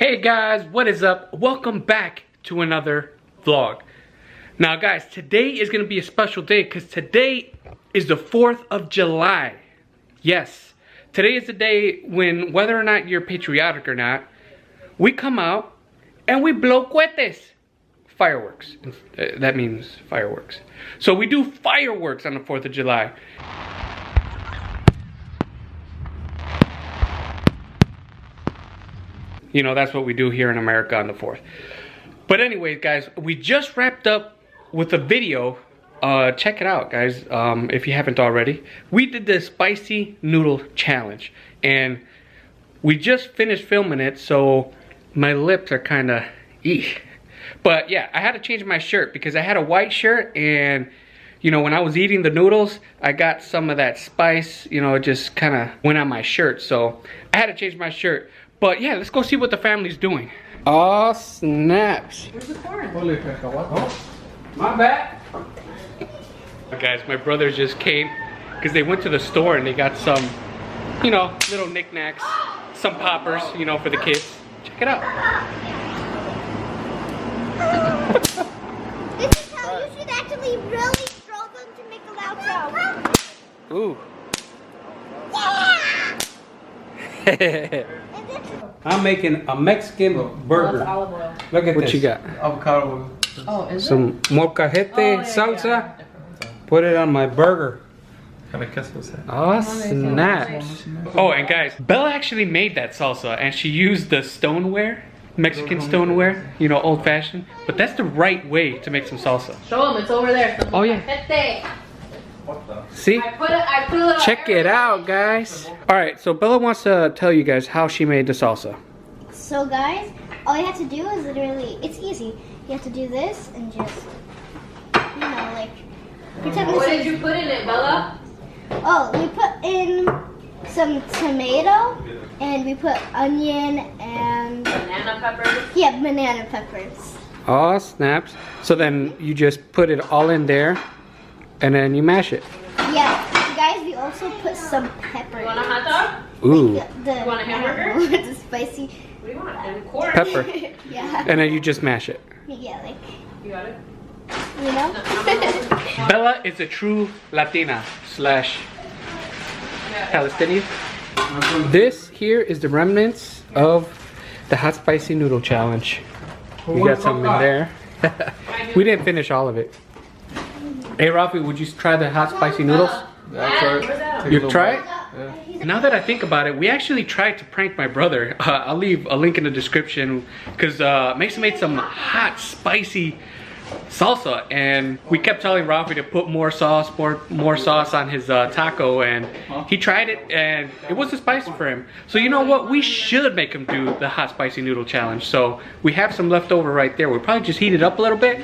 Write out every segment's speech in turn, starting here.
Hey guys, what is up? Welcome back to another vlog. Now guys, today is gonna be a special day because today is the 4th of July. Yes, today is the day when, whether or not you're patriotic or not, we come out and we blow cohetes. Fireworks. That means fireworks. So we do fireworks on the 4th of July. You know, that's what we do here in America on the 4th. But anyways, guys, we just wrapped up with a video. Check it out, guys, if you haven't already. We did the spicy noodle challenge. And we just finished filming it, so my lips are kind of eek. But yeah, I had to change my shirt because I had a white shirt and, you know, when I was eating the noodles, I got some of that spice, you know, it just kind of went on my shirt. So I had to change my shirt. But yeah, let's go see what the family's doing. Oh, snaps. Where's the corn? Oh, my bad. Guys, my brothers just came because they went to the store and they got some, you know, little knickknacks, some poppers, you know, for the kids. Check it out. This is how you should actually really throw them to make a loud sound. Ooh. Yeah! I'm making a Mexican burger. That's olive oil. Look at What this. you got? Avocado oil. Oh, is Some molcajete salsa. Put it on my burger. Oh, snaps. Oh, and guys, Bella actually made that salsa and she used the stoneware, Mexican stoneware, you know, old fashioned. But that's the right way to make some salsa. Show them, it's over there. Oh, yeah. See? I put a little Check it out, guys. Alright, so Bella wants to tell you guys how she made the salsa. So guys, all you have to do is literally, it's easy. You have to do this and just, you know, like, pretend this What is, did you put in it, Bella? oh, we put in some tomato and we put onion and, Banana peppers. yeah, banana peppers. Oh, snaps. So then you just put it all in there and then you mash it. Yeah, guys, we also put some pepper. You want a hot dog? Ooh. The, You want a hamburger? the spicy, What do you want? And corn. Pepper. yeah, And then you just mash it. yeah, like, You got it? you know? Bella is a true Latina slash Palestinian. This here is the remnants of the hot spicy noodle challenge. We got some in there. We didn't finish all of it. Hey Rafi, would you try the hot spicy noodles? Where's that? You try it? Now that I think about it, we actually tried to prank my brother. I'll leave a link in the description because Mace made some hot spicy salsa and we kept telling Rafi to put more sauce on his taco, and he tried it and it wasn't spicy for him. So you know what, we should make him do the hot spicy noodle challenge. So we have some left over right there. We'll probably just heat it up a little bit,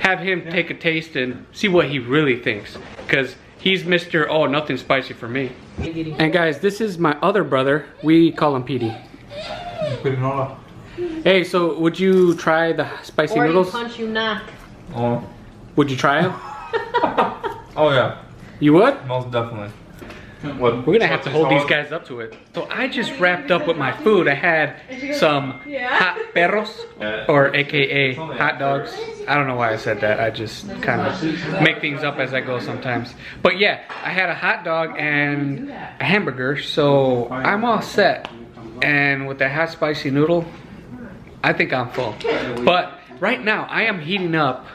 have him take a taste and see what he really thinks, because he's Mr. Oh, nothing spicy for me. And guys, this is my other brother. We call him Petey. Hey, so would you try the spicy Or noodles? you punch, you knock. Oh. Would you try them? Oh yeah, You would? most definitely. What? We're gonna have to hold these guys up to it. So I just wrapped up with my food. I had some hot perros, or AKA hot dogs. I don't know why I said that. I just kind of make things up as I go sometimes. But yeah, I had a hot dog and a hamburger, so I'm all set. And with the hot spicy noodle, I think I'm full. But right now, I am heating up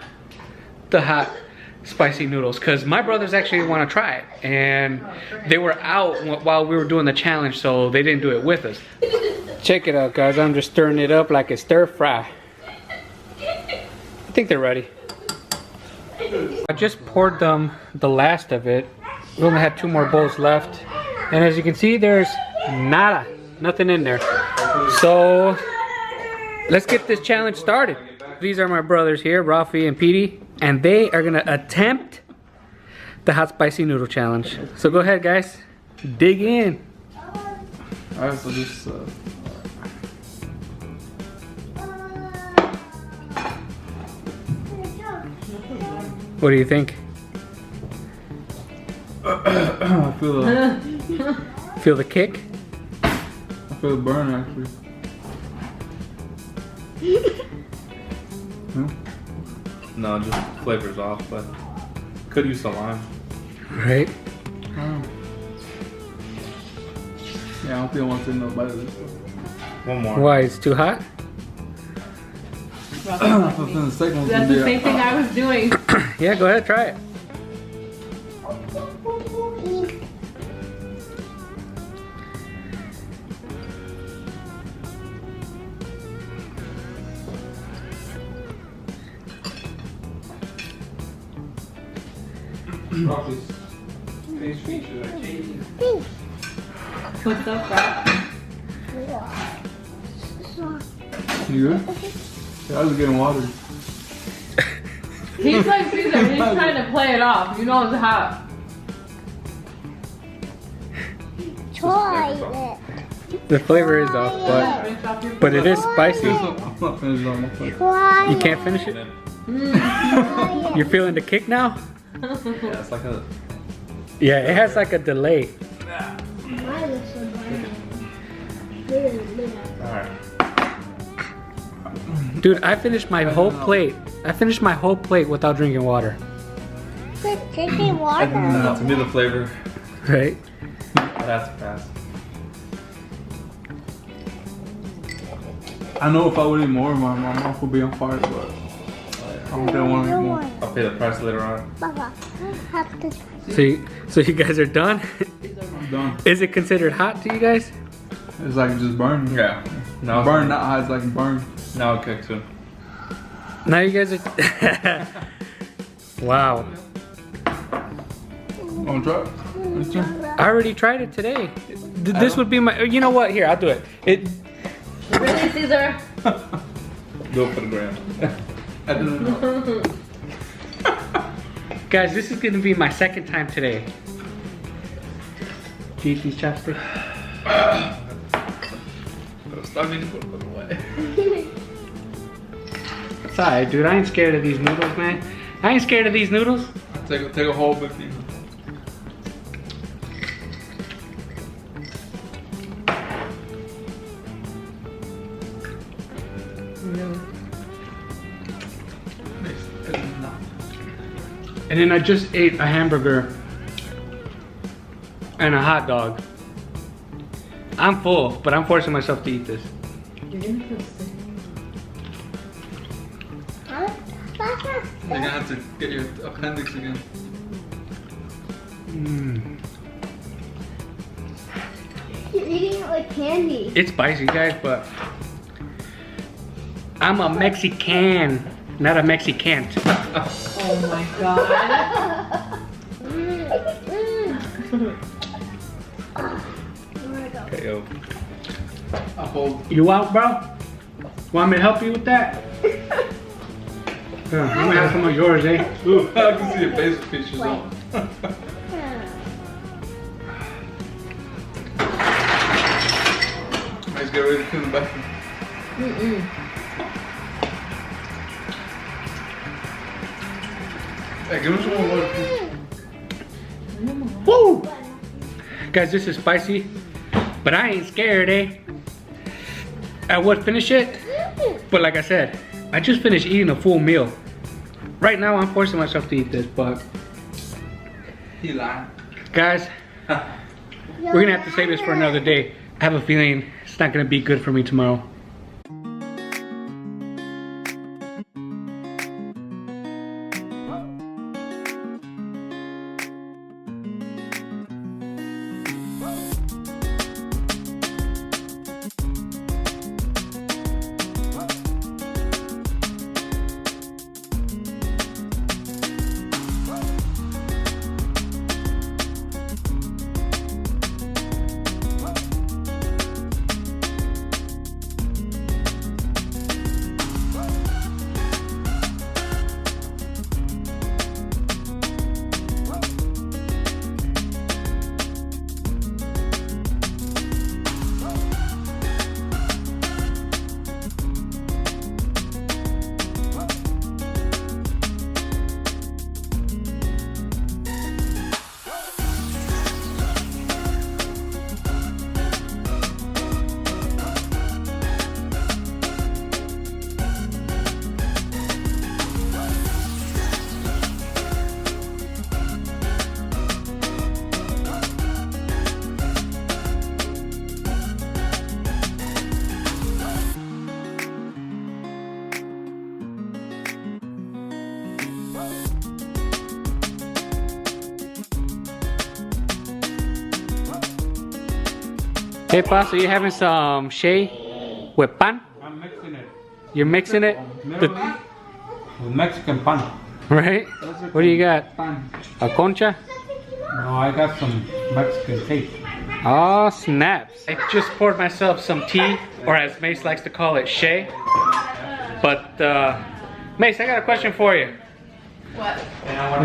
the hot spicy noodles because my brothers actually want to try it, and they were out while we were doing the challenge, so they didn't do it with us. Check it out, guys. I'm just stirring it up like a stir fry. I think they're ready. I just poured them the last of it. We only had 2 more bowls left, and as you can see, there's nothing in there. So let's get this challenge started. These are my brothers here, Rafi and Petey, and they are gonna attempt the hot spicy noodle challenge. So go ahead, guys, dig in. Alright, so this. What do you think? I feel Feel the kick? I feel the burn actually. No, just flavors off, but could use some lime. Right? Yeah, I don't think I want to take no bite of this. One more. Why? It's too hot? That's the same thing I was doing. Yeah, go ahead, try it. What's up, Rob? You good? Yeah, I was getting water. He's like Caesar. He's trying to play it off. You know it's hot. Try it. The flavor is off, but it is spicy. I'm not finished on my plate. Try You can't finish it? it. You're feeling the kick now? Yeah, it's like a. Yeah, it has like a delay. Mine looks so burning. Alright. Dude, I finished my whole plate. I finished my whole plate without drinking water. Quit drinking water. To me, the flavor, Right? I'd have to pass. I know if I would eat more, my mouth would be on fire, but I don't think I want to eat more. I'll pay the price later on. Papa, I have to. So you guys are done? I'm done. Is it considered hot to you guys? It's like just burn. Yeah. Now burn, not hot, it's like burn. Now it kicks in. Now you guys are... Wow. Want to try it? Let's try. I already tried it today. This would be my... You know what? Here, I'll do it. Really, Caesar? Do it for the gram. I didn't know. Guys, this is going to be my second time today. Do you eat these chopsticks? Stop me to put it away. It's alright, dude. I ain't scared of these noodles, man. I ain't scared of these noodles. Take a whole big piece. And then I just ate a hamburger and a hot dog. I'm full, but I'm forcing myself to eat this. You're gonna feel sick. You're gonna have to get your appendix again. You're eating it like candy. It's spicy, guys, but I'm a Mexican, not a Mexicant. Oh my god. Okay, yo. I'll hold. You out, bro? Want me to help you with that? I'm gonna have some of yours, eh? Ooh, I can see your facial features on. Let's get ready to clean the bathroom. Hey, give me some more water, please. Woo! Guys, this is spicy, but I ain't scared, eh? I would finish it, but like I said, I just finished eating a full meal. Right now, I'm forcing myself to eat this, but He lied. guys, we're gonna have to save this for another day. I have a feeling it's not gonna be good for me tomorrow. Hey, Pa, so you having some shay with pan? I'm mixing it. You're mixing it? Middle East with Mexican pan. Right? What do you got? Pan. A concha? No, I got some Mexican tape. Oh, snaps. I just poured myself some tea, or as Mace likes to call it, shay. But, Mace, I got a question for you. What?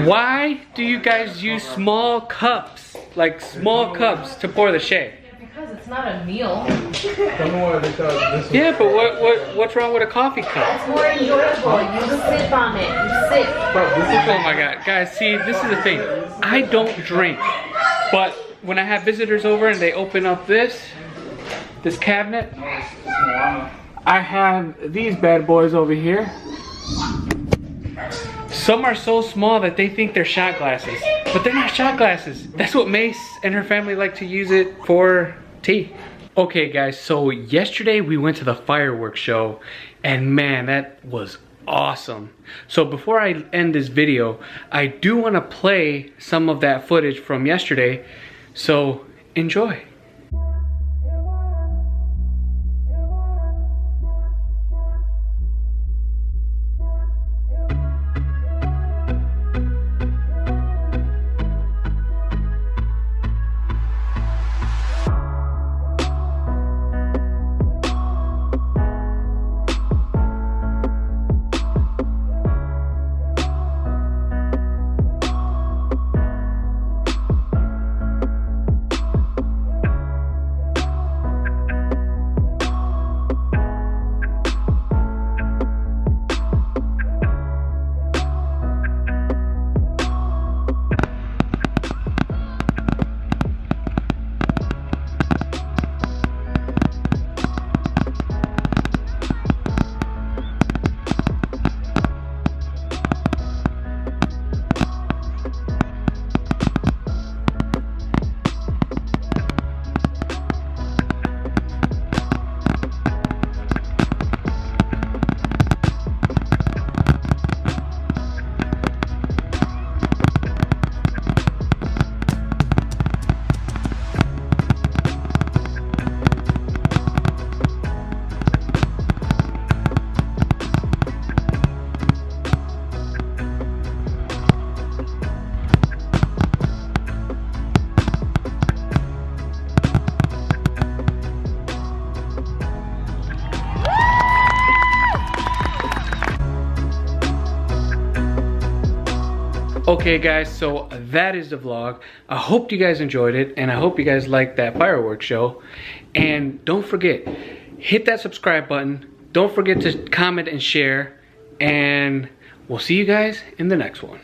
Why do you guys use small cups, like small cups, to pour the shay? Because it's not a meal. Yeah, but what's wrong with a coffee cup? It's more enjoyable. You sip on it. You sip. Oh my God, guys, see, this is the thing. I don't drink, but when I have visitors over and they open up this cabinet, I have these bad boys over here. Some are so small that they think they're shot glasses, but they're not shot glasses. That's what Mace and her family like to use it for tea. Okay guys, so yesterday we went to the fireworks show and man, that was awesome. So before I end this video, I do want to play some of that footage from yesterday, so enjoy. Okay guys, so that is the vlog. I hope you guys enjoyed it and I hope you guys liked that fireworks show. And don't forget, hit that subscribe button. Don't forget to comment and share, and we'll see you guys in the next one.